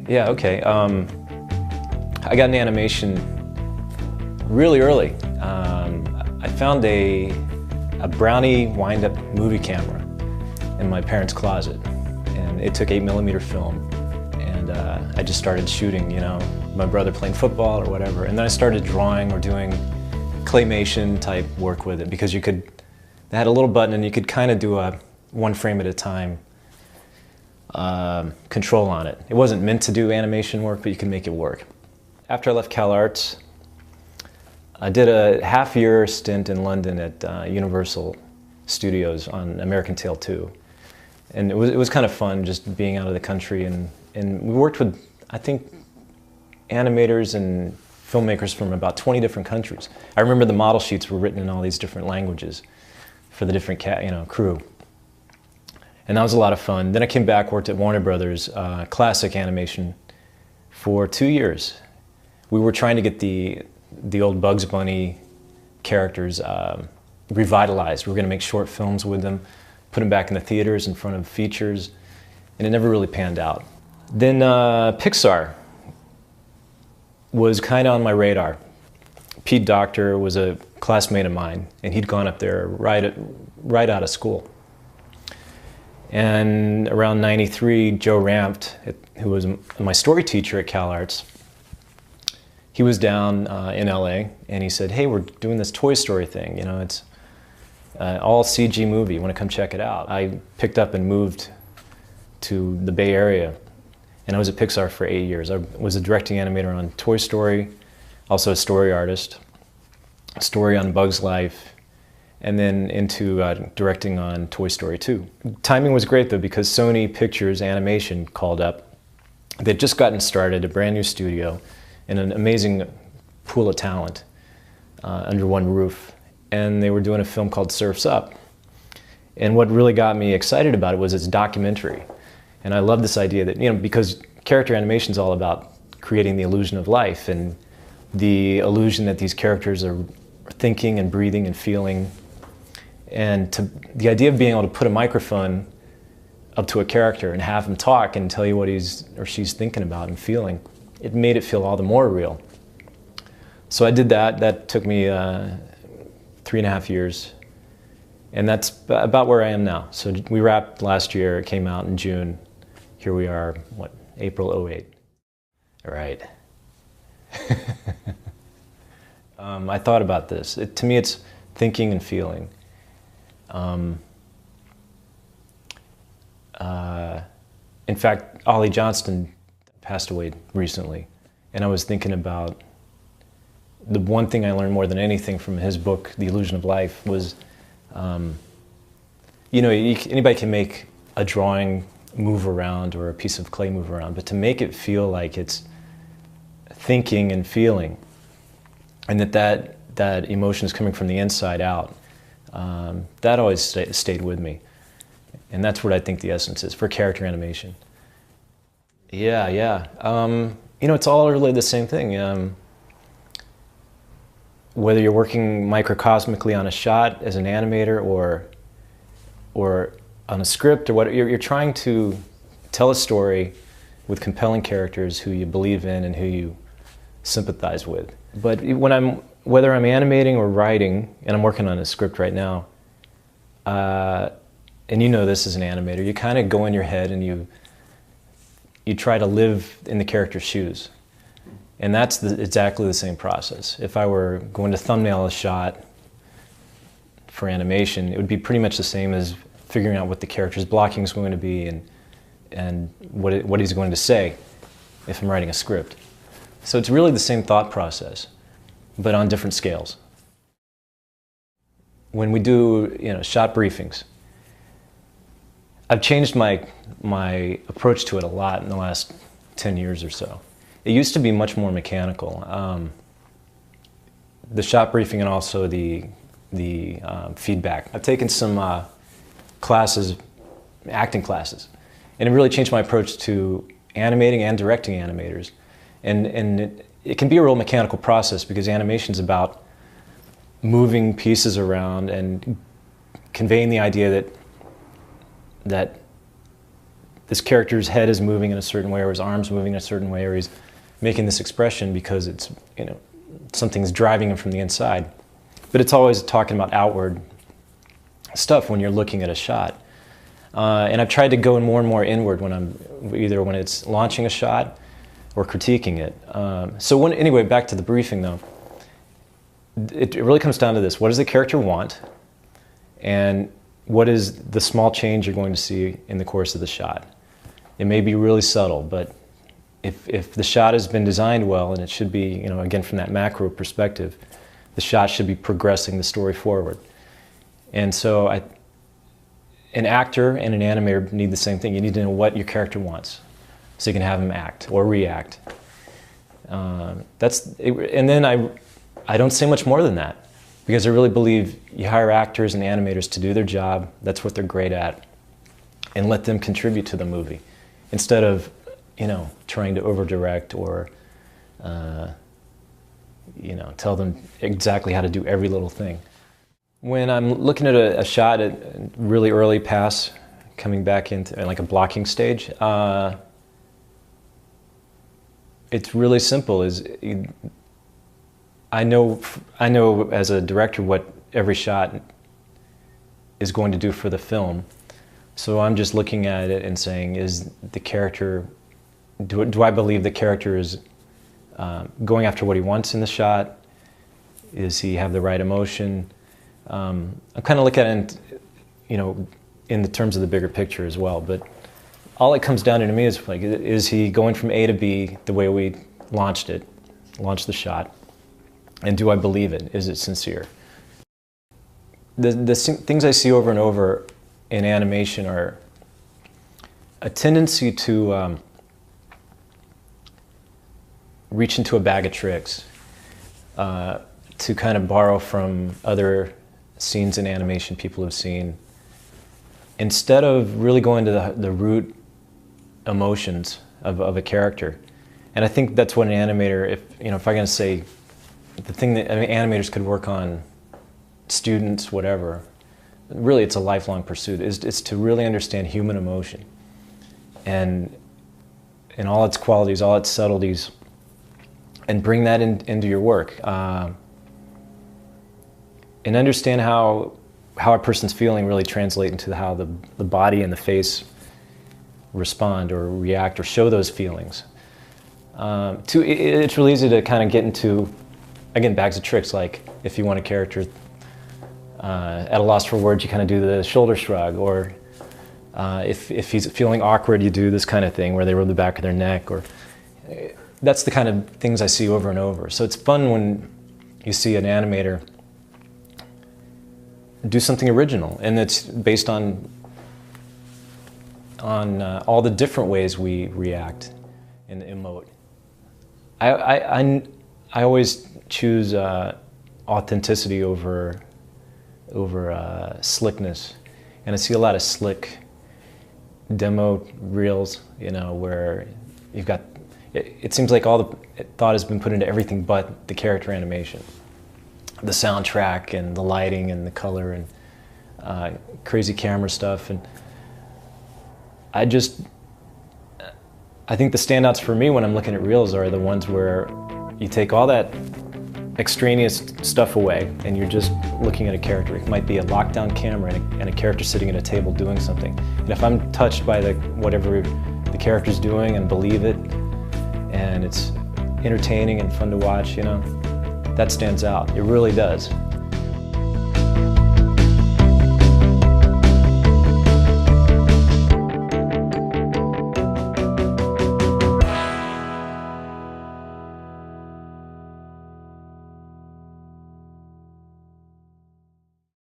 Yeah, okay. I got into animation really early. I found a Brownie wind-up movie camera in my parents' closet, and it took 8mm film. And I just started shooting, you know, my brother playing football or whatever. And then I started drawing or doing claymation type work with it, because they had a little button and you could kind of do a one frame at a time control on it. It wasn't meant to do animation work, but you could make it work. After I left CalArts, I did a half-year stint in London at Universal Studios on American Tail 2. And it was kind of fun just being out of the country, and we worked with, I think, animators and filmmakers from about 20 different countries. I remember the model sheets were written in all these different languages for the different crew. And that was a lot of fun. Then I came back, worked at Warner Brothers, classic animation, for 2 years. We were trying to get the old Bugs Bunny characters revitalized. We were going to make short films with them, put them back in the theaters in front of features, and it never really panned out. Then Pixar was kind of on my radar. Pete Docter was a classmate of mine, and he'd gone up there right out of school. And around '93, Joe Rampt, who was my story teacher at CalArts, he was down in LA, and he said, "Hey, we're doing this Toy Story thing. You know, it's all CG movie. You want to come check it out?" I picked up and moved to the Bay Area, and I was at Pixar for 8 years. I was a directing animator on Toy Story, also a story artist, a story on Bug's Life, and then into directing on Toy Story 2. Timing was great though, because Sony Pictures Animation called up. They'd just gotten started, a brand new studio, and an amazing pool of talent under one roof. And they were doing a film called Surf's Up. And what really got me excited about it was its documentary. And I love this idea that, you know, because character animation is all about creating the illusion of life and the illusion that these characters are thinking and breathing and feeling. And the idea of being able to put a microphone up to a character and have him talk and tell you what he's or she's thinking about and feeling, it made it feel all the more real. So I did that. That took me 3.5 years. And that's about where I am now. So we wrapped last year, it came out in June. Here we are, what, April '08. All right. I thought about this. To me, it's thinking and feeling. In fact, Ollie Johnston passed away recently, and I was thinking about the one thing I learned more than anything from his book, The Illusion of Life, was, you know, anybody can make a drawing move around or a piece of clay move around, but to make it feel like it's thinking and feeling, and that emotion is coming from the inside out, that always stayed with me. And that's what I think the essence is for character animation. Yeah. You know, it's all really the same thing. Whether you're working microcosmically on a shot as an animator or on a script or what, you're trying to tell a story with compelling characters who you believe in and who you sympathize with. But whether I'm animating or writing, and I'm working on a script right now, and you know this as an animator, you kind of go in your head and you try to live in the character's shoes. And that's exactly the same process. If I were going to thumbnail a shot for animation, it would be pretty much the same as figuring out what the character's blocking is going to be and what he's going to say if I'm writing a script. So it's really the same thought process, but on different scales. When we do, you know, shot briefings, I've changed my approach to it a lot in the last 10 years or so. It used to be much more mechanical. The shot briefing and also the feedback. I've taken some classes, acting classes, and it really changed my approach to animating and directing animators. And it can be a real mechanical process because animation is about moving pieces around and conveying the idea that this character's head is moving in a certain way, or his arm's moving in a certain way, or he's making this expression because it's, you know, something's driving him from the inside. But it's always talking about outward stuff when you're looking at a shot. And I've tried to go more and more inward when it's launching a shot or critiquing it. Anyway, back to the briefing though. It really comes down to this: what does the character want, and what is the small change you're going to see in the course of the shot? It may be really subtle, but if the shot has been designed well, and it should be, you know, again from that macro perspective, the shot should be progressing the story forward. And so an actor and an animator need the same thing. You need to know what your character wants, so you can have him act or react. And then I don't say much more than that, because I really believe you hire actors and animators to do their job. That's what they're great at, and let them contribute to the movie, instead of, you know, trying to over-direct or, you know, tell them exactly how to do every little thing. When I'm looking at a shot at really early pass, coming back into like a blocking stage, it's really simple. I know as a director what every shot is going to do for the film. So I'm just looking at it and saying, is the character, do I believe the character is going after what he wants in the shot? Does he have the right emotion? I'm kind of looking at it, you know, in the terms of the bigger picture as well. But all it comes down to me is, like, is he going from A to B the way we launched the shot? And do I believe it? Is it sincere? The things I see over and over in animation are a tendency to reach into a bag of tricks, to kind of borrow from other scenes in animation people have seen, instead of really going to the root emotions of a character. And I think that's what an animator, if I'm going to say, the thing that animators could work on, students, whatever, really it's a lifelong pursuit, is to really understand human emotion and all its qualities, all its subtleties, and bring that into your work. And understand how a person's feeling really translate into how the body and the face respond or react or show those feelings. It's really easy to kind of get into, again, bags of tricks, like if you want a character at a loss for words, you kind of do the shoulder shrug, or if he's feeling awkward, you do this kind of thing where they rub the back of their neck, or that's the kind of things I see over and over. So it's fun when you see an animator do something original, and it's based on all the different ways we react and emote. I always choose authenticity over slickness, and I see a lot of slick demo reels, you know, where you've got, it seems like all the thought has been put into everything but the character animation, the soundtrack and the lighting and the color and crazy camera stuff. And I think the standouts for me when I'm looking at reels are the ones where you take all that extraneous stuff away and you're just looking at a character. It might be a lockdown camera and a character sitting at a table doing something. And if I'm touched by whatever the character's doing and believe it, and it's entertaining and fun to watch, you know, that stands out. It really does.